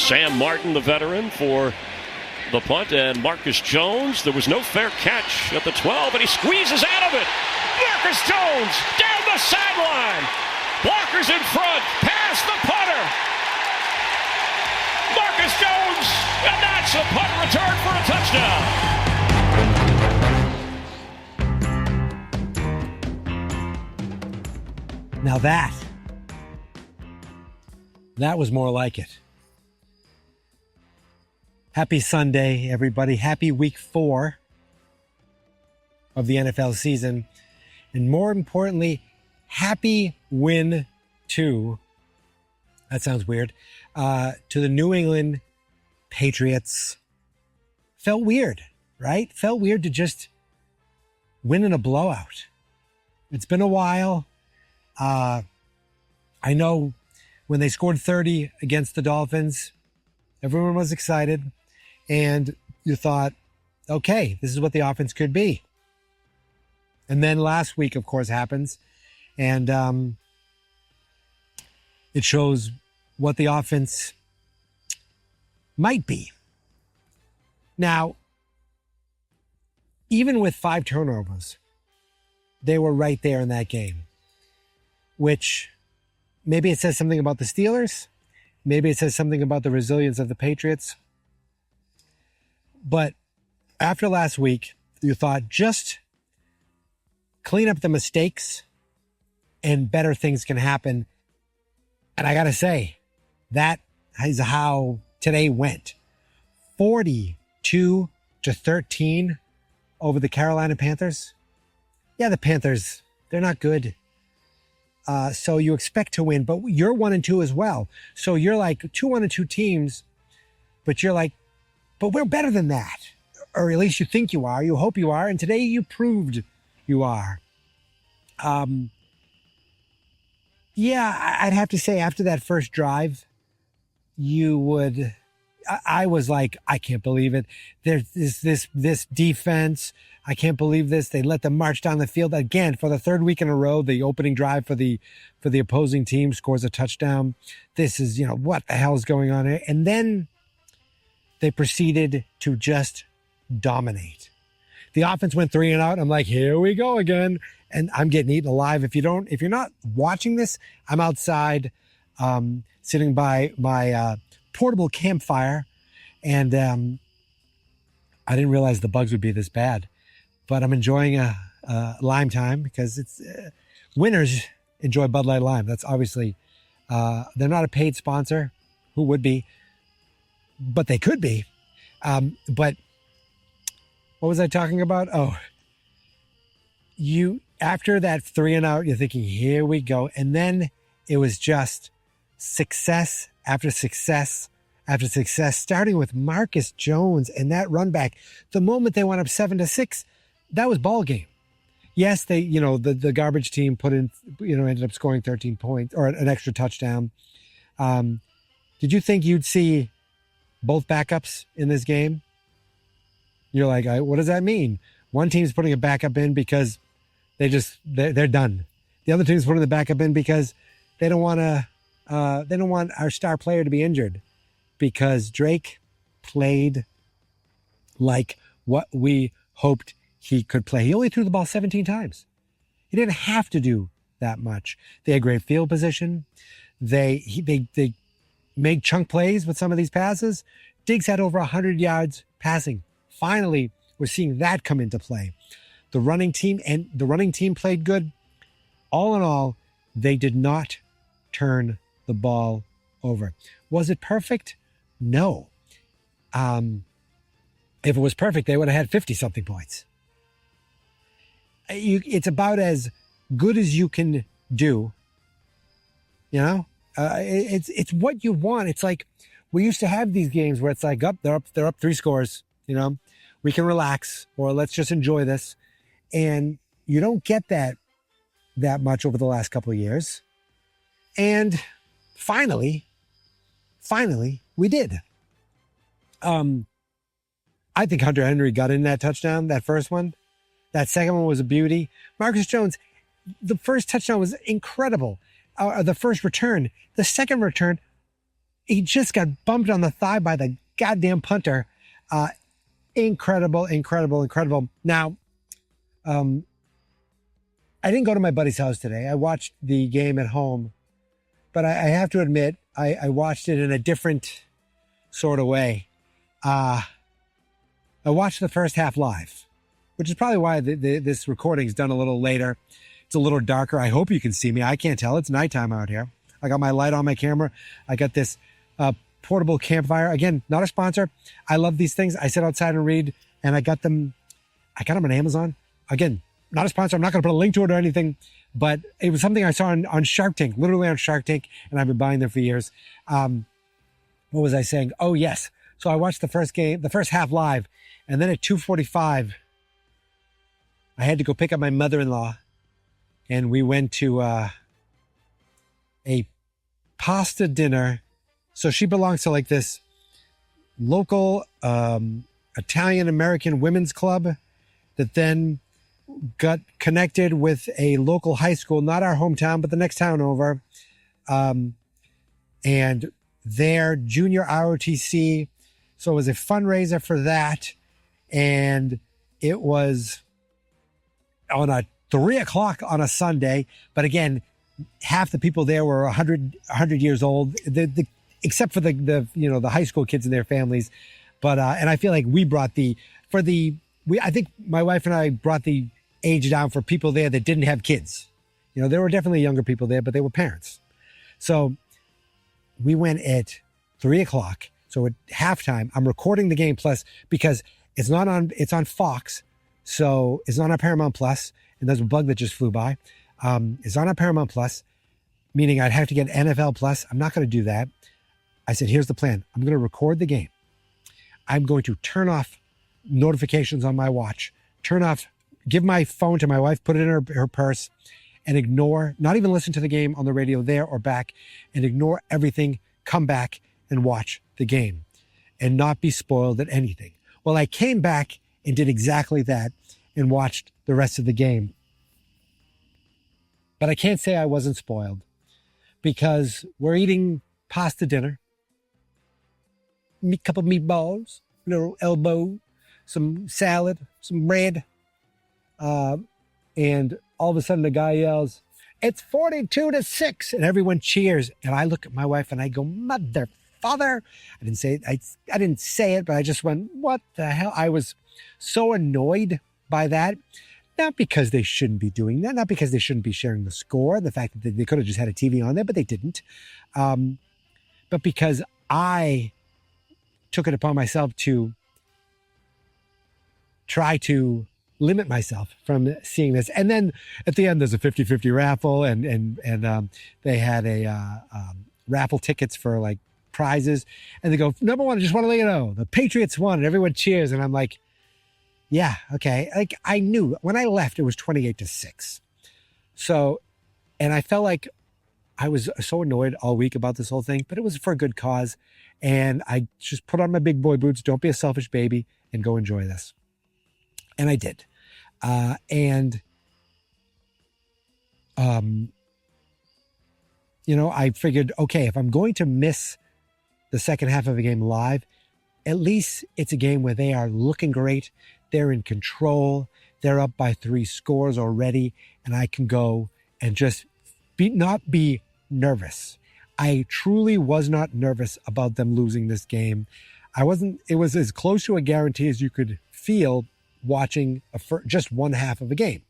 Sam Martin, the veteran, for the punt, and Marcus Jones. There was no fair catch at the 12, and he squeezes out of it. Marcus Jones down the sideline. Blockers in front, past the punter. Marcus Jones, and that's a punt return for a touchdown. Now that was more like it. Happy Sunday, everybody. Happy week 4 of the NFL season. And more importantly, happy win to, that sounds weird, to the New England Patriots. Felt weird, right? Felt weird to just win in a blowout. It's been a while. I know when they scored 30 against the Dolphins, everyone was excited, and you thought, okay, this is what the offense could be. And then last week, of course, happens, and it shows what the offense might be. Now, even with 5 turnovers, they were right there in that game, which maybe it says something about the Steelers. Maybe it says something about the resilience of the Patriots. But after last week, you thought just clean up the mistakes and better things can happen. And I got to say, that is how today went. 42-13 over the Carolina Panthers. Yeah, the Panthers, they're not good. So you expect to win, but you're 1-2 as well. So you're like 1-2 teams, but you're like, but we're better than that. Or at least you think you are. You hope you are. And today you proved you are. Yeah, I'd have to say after that first drive, I was like, I can't believe it. There's this defense. I can't believe this. They let them march down the field again for the 3rd week in a row. The opening drive for the opposing team scores a touchdown. This is, what the hell is going on here? And then they proceeded to just dominate. The offense went 3 and out. I'm like, here we go again. And I'm getting eaten alive. If you're not watching this, I'm outside, sitting by my, portable campfire. And, I didn't realize the bugs would be this bad, but I'm enjoying a lime time because it's, winners enjoy Bud Light Lime. That's obviously, they're not a paid sponsor. Who would be? But they could be. But what was I talking about? Oh, after that 3 and out, you're thinking, here we go. And then it was just success after success after success, starting with Marcus Jones and that run back. The moment they went up 7-6, that was ball game. Yes, they, the garbage team put in, ended up scoring 13 points or an extra touchdown. Did you think you'd see both backups in this game? You're like, what does that mean? One team's putting a backup in because they're done. The other team's putting the backup in because they don't want our star player to be injured, because Drake played like what we hoped he could play. He only threw the ball 17 times. He didn't have to do that much. They had great field position. They made chunk plays with some of these passes. Diggs had over 100 yards passing. Finally, we're seeing that come into play. The running team played good. All in all, they did not turn the ball over. Was it perfect? No. If it was perfect, they would have had 50-something points. It's about as good as you can do. It's what you want. It's like we used to have these games where it's like, they're up 3 scores. We can relax, or let's just enjoy this. And you don't get that much over the last couple of years. And finally, we did. I think Hunter Henry got in that touchdown, that first one. That second one was a beauty. Marcus Jones, the first touchdown was incredible. The first return. The second return, he just got bumped on the thigh by the goddamn punter. Incredible. Now, I didn't go to my buddy's house today. I watched the game at home, but I have to admit, I watched it in a different sort of way. I watched the first half live, which is probably why this recording is done a little later. It's a little darker. I hope you can see me. I can't tell. It's nighttime out here. I got my light on my camera. I got this portable campfire. Again, not a sponsor. I love these things. I sit outside and read, and I got them on Amazon. Again, not a sponsor. I'm not going to put a link to it or anything, but it was something I saw on Shark Tank, literally on Shark Tank, and I've been buying them for years. What was I saying? Oh, yes. So I watched the first half live, and then at 2:45, I had to go pick up my mother-in-law, and we went to a pasta dinner. So she belongs to like this local Italian-American women's club that then got connected with a local high school, not our hometown, but the next town over. And their junior ROTC. So it was a fundraiser for that. And it was on a 3:00 on a Sunday. But again, half the people there were 100 years old, except for the high school kids and their families. But, and I feel like I think my wife and I brought the age down for people there that didn't have kids. There were definitely younger people there, but they were parents. So we went at 3:00. So at halftime, I'm recording the game plus because it's on Fox. So it's not on Paramount Plus. And there's a bug that just flew by. It's on our Paramount Plus, meaning I'd have to get NFL Plus. I'm not going to do that. I said, here's the plan. I'm going to record the game. I'm going to turn off notifications on my watch, give my phone to my wife, put it in her purse, and ignore, not even listen to the game on the radio there or back, and ignore everything, come back and watch the game and not be spoiled at anything. Well, I came back and did exactly that and watched the rest of the game. But I can't say I wasn't spoiled because we're eating pasta dinner, cup of meatballs, little elbow, some salad, some bread. And all of a sudden the guy yells, "It's 42-6," and everyone cheers. And I look at my wife and I go, "Mother, father." I didn't say it. I didn't say it, but I just went, what the hell? I was so annoyed by that. Not because they shouldn't be doing that, not because they shouldn't be sharing the score, the fact that they could have just had a TV on there, but they didn't. But because I took it upon myself to try to limit myself from seeing this. And then at the end, there's a 50-50 raffle and they had a raffle tickets for like prizes. And they go, "Number one, I just want to let you know, the Patriots won," and everyone cheers. And I'm like, yeah, okay. Like I knew when I left, it was 28-6. So, and I felt like I was so annoyed all week about this whole thing, but it was for a good cause. And I just put on my big boy boots, don't be a selfish baby, and go enjoy this. And I did. I figured, okay, if I'm going to miss the second half of a game live, at least it's a game where they are looking great. They're in control. They're up by 3 scores already. And I can go and just not be nervous. I truly was not nervous about them losing this game. It was as close to a guarantee as you could feel watching just one half of a game.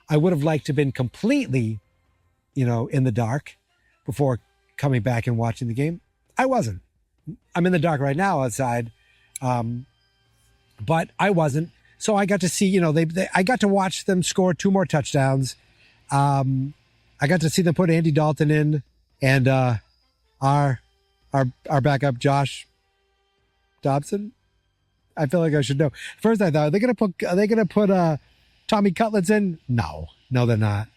I would have liked to have been completely, in the dark before coming back and watching the game. I wasn't. I'm in the dark right now outside. But I wasn't. So I got to see, I got to watch them score 2 more touchdowns. I got to see them put Andy Dalton in and our backup Josh Dobson. I feel like I should know. First I thought, are they gonna put Tommy Cutlets in? No, they're not.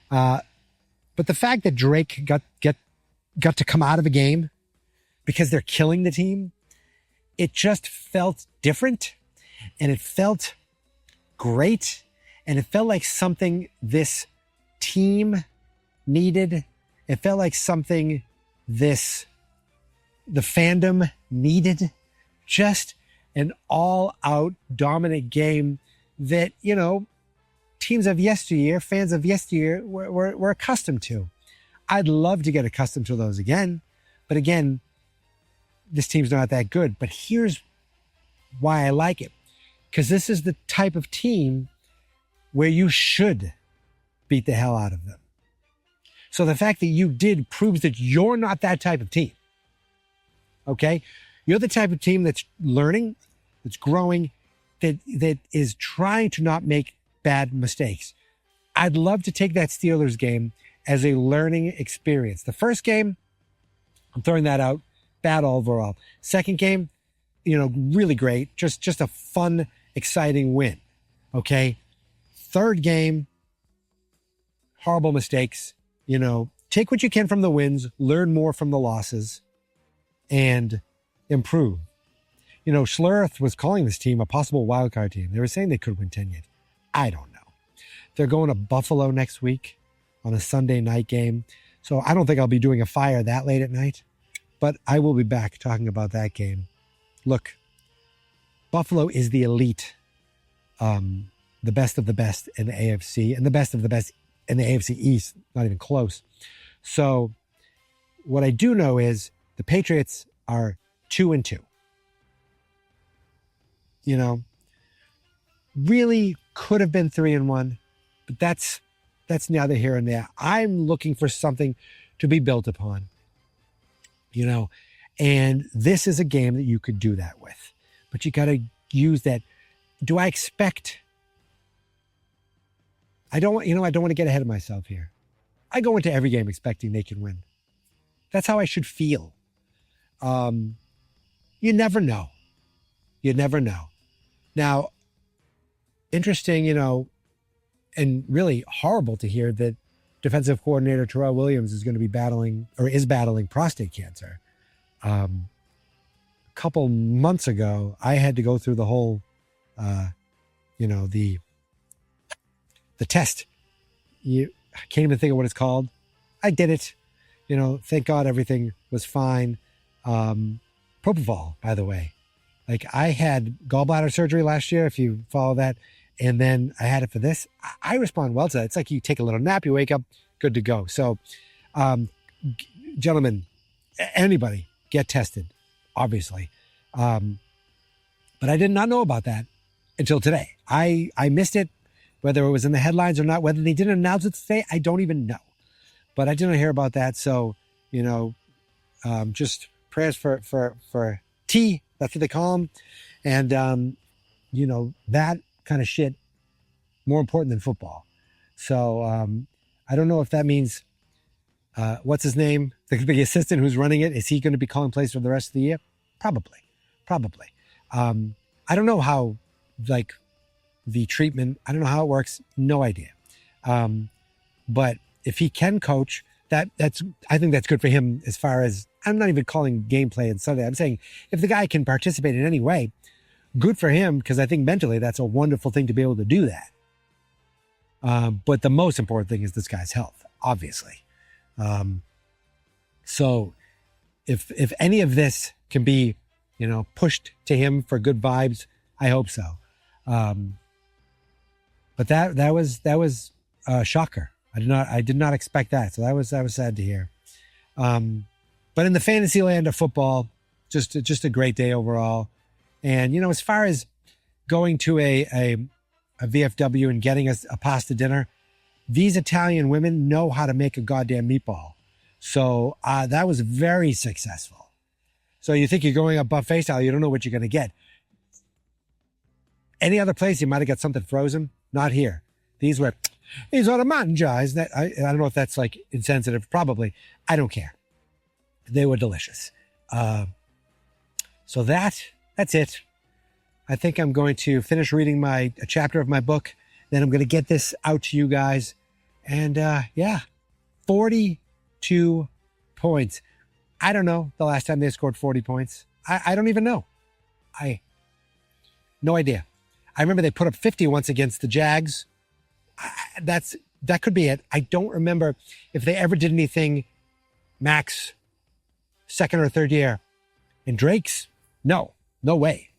But the fact that Drake got to come out of a game because they're killing the team, it just felt different and it felt great and it felt like something this team needed. It felt like something this the fandom needed. Just an all-out dominant game that, teams of yesteryear, fans of yesteryear were accustomed to. I'd love to get accustomed to those again. But again, this team's not that good. But here's why I like it. Because this is the type of team where you should beat the hell out of them. So the fact that you did proves that you're not that type of team. Okay? You're the type of team that's learning, that's growing, that is trying to not make bad mistakes. I'd love to take that Steelers game as a learning experience. The first game, I'm throwing that out, bad overall. Second game, really great. Just a fun, exciting win. Okay? Third game, horrible mistakes. Take what you can from the wins, learn more from the losses, and improve. Schlereth was calling this team a possible wildcard team. They were saying they could win 10 games. I don't know. They're going to Buffalo next week on a Sunday night game. So I don't think I'll be doing a fire that late at night, but I will be back talking about that game. Look, Buffalo is the elite, the best of the best in the AFC, and the best of the best in the AFC East, not even close. So what I do know is the Patriots are 2-2. Really could have been 3-1, but that's neither here and there. I'm looking for something to be built upon, and this is a game that you could do that with, but you got to use that. Do I expect? I don't want to get ahead of myself here. I go into every game expecting they can win. That's how I should feel. You never know. You never know. Now, interesting, and really horrible to hear that defensive coordinator Terrell Williams is going to be battling prostate cancer. A couple months ago, I had to go through the whole, the test. I can't even think of what it's called. I did it. Thank God everything was fine. Propofol, by the way. Like, I had gallbladder surgery last year, if you follow that, and then I had it for this. I respond well to that. It's like you take a little nap, you wake up, good to go. So, gentlemen, anybody, get tested, obviously. But I did not know about that until today. I missed it, whether it was in the headlines or not, whether they didn't announce it today, I don't even know. But I didn't hear about that. So, just prayers for T, that's what they call them. And, that kind of shit, more important than football. So I don't know if that means, what's his name? The assistant who's running it, is he going to be calling plays for the rest of the year? Probably. I don't know how, the treatment, I don't know how it works. No idea. But if he can coach, I think that's good for him as far as, I'm not even calling gameplay and Sunday. I'm saying if the guy can participate in any way, good for him, because I think mentally that's a wonderful thing to be able to do that. But the most important thing is this guy's health, obviously. So if any of this can be, pushed to him for good vibes, I hope so. But that was a shocker. I did not expect that. So that was sad to hear. But in the fantasy land of football, just a great day overall. And, as far as going to a VFW and getting us a pasta dinner, these Italian women know how to make a goddamn meatball. So that was very successful. So you think you're going a buffet style, you don't know what you're going to get. Any other place, you might have got something frozen. Not here. These were, these are the mangia. Isn't that, I don't know if that's insensitive. Probably. I don't care. They were delicious. So that's it. I think I'm going to finish reading a chapter of my book. Then I'm going to get this out to you guys. And 42 points. I don't know the last time they scored 40 points. I don't even know. No idea. I remember they put up 50 once against the Jags. That could be it. I don't remember if they ever did anything, Max, second or third year, And Drake's, no way.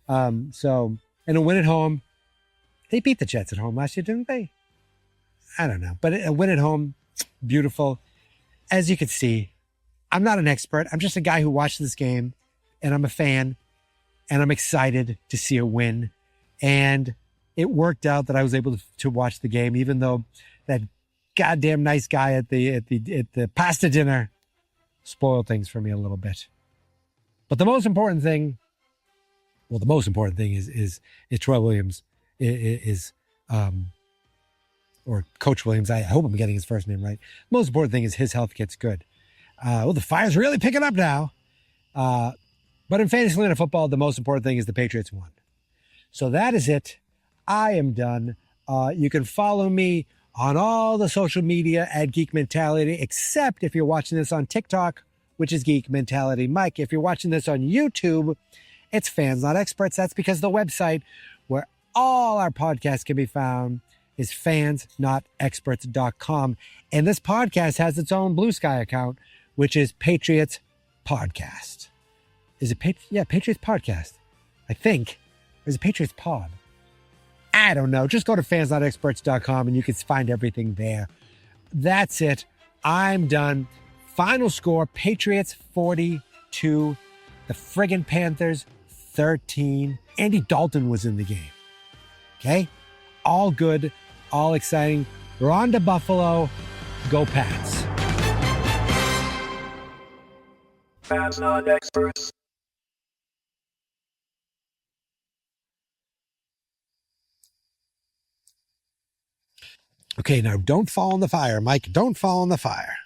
And a win at home. They beat the Jets at home last year, didn't they? I don't know. But a win at home, beautiful. As you can see, I'm not an expert. I'm just a guy who watched this game, and I'm a fan, and I'm excited to see a win. And it worked out that I was able to watch the game, even though that goddamn nice guy at the pasta dinner spoiled things for me a little bit. But the most important thing is Troy Williams or Coach Williams. I hope I'm getting his first name right. The most important thing is his health gets good. The Fire's really picking up now. But in fantasy land of football, the most important thing is the Patriots won. So that is it. I am done. You can follow me on all the social media at Geek Mentality, except if you're watching this on TikTok, which is Geek Mentality Mike. If you're watching this on YouTube, it's Fans Not Experts. That's because the website where all our podcasts can be found is fansnotexperts.com. And this podcast has its own Blue Sky account, which is Patriots Podcast. Is it Patriots Podcast? I think. Or is it Patriots Pod? I don't know. Just go to fansnotexperts.com and you can find everything there. That's it. I'm done. Final score, Patriots 42, the friggin' Panthers 13. Andy Dalton was in the game. Okay? All good, all exciting. We're on to Buffalo. Go Pats. Fans Not Experts. Okay, now don't fall in the fire, Mike. Don't fall in the fire.